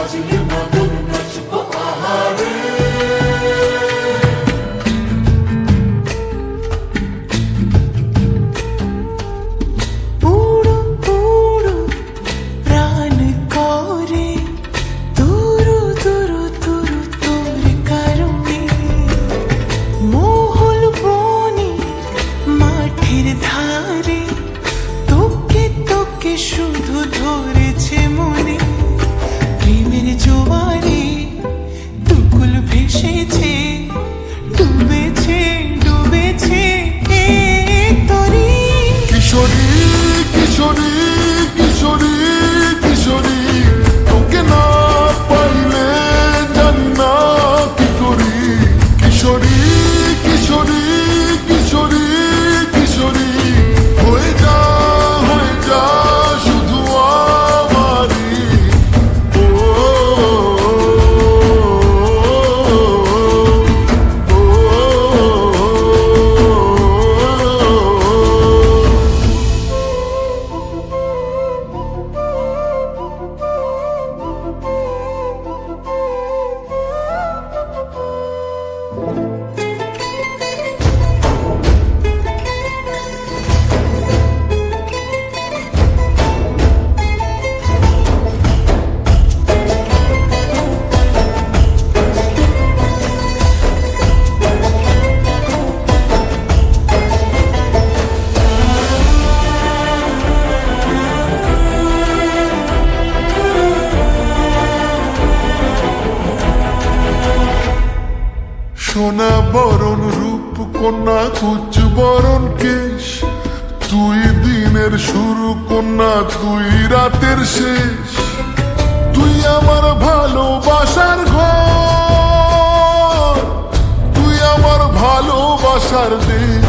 বাজলে মদন নাচবো আহারে। পুরো পুরো প্রাণ করে তুরু তুরু তুরু তোর কারণে, মহল বনের মাঠের ধারে তোকে তোকে শুধু ধরেছে মনে। প্রেমের জোয়ারে দুকুল ভেসেছে, ডুবেছে ডুবেছে এই তরি। কিশোরী কিশোরী কিশোরী কিশোরী, তোকে না পাইলে জানি না কি করি। কিশোরী কিশোরী কিশোরী কিশোরী, হয়ে যা শুধু আমারই। ও সোনা বরণ রূপ কন্যা কুচ বরণ কেশ, তুই দিনের শুরু কন্যা তুই রাতের শেষ। তুই আমার ভালোবাসার ঘর, তুই আমার ভালোবাসার দেশ।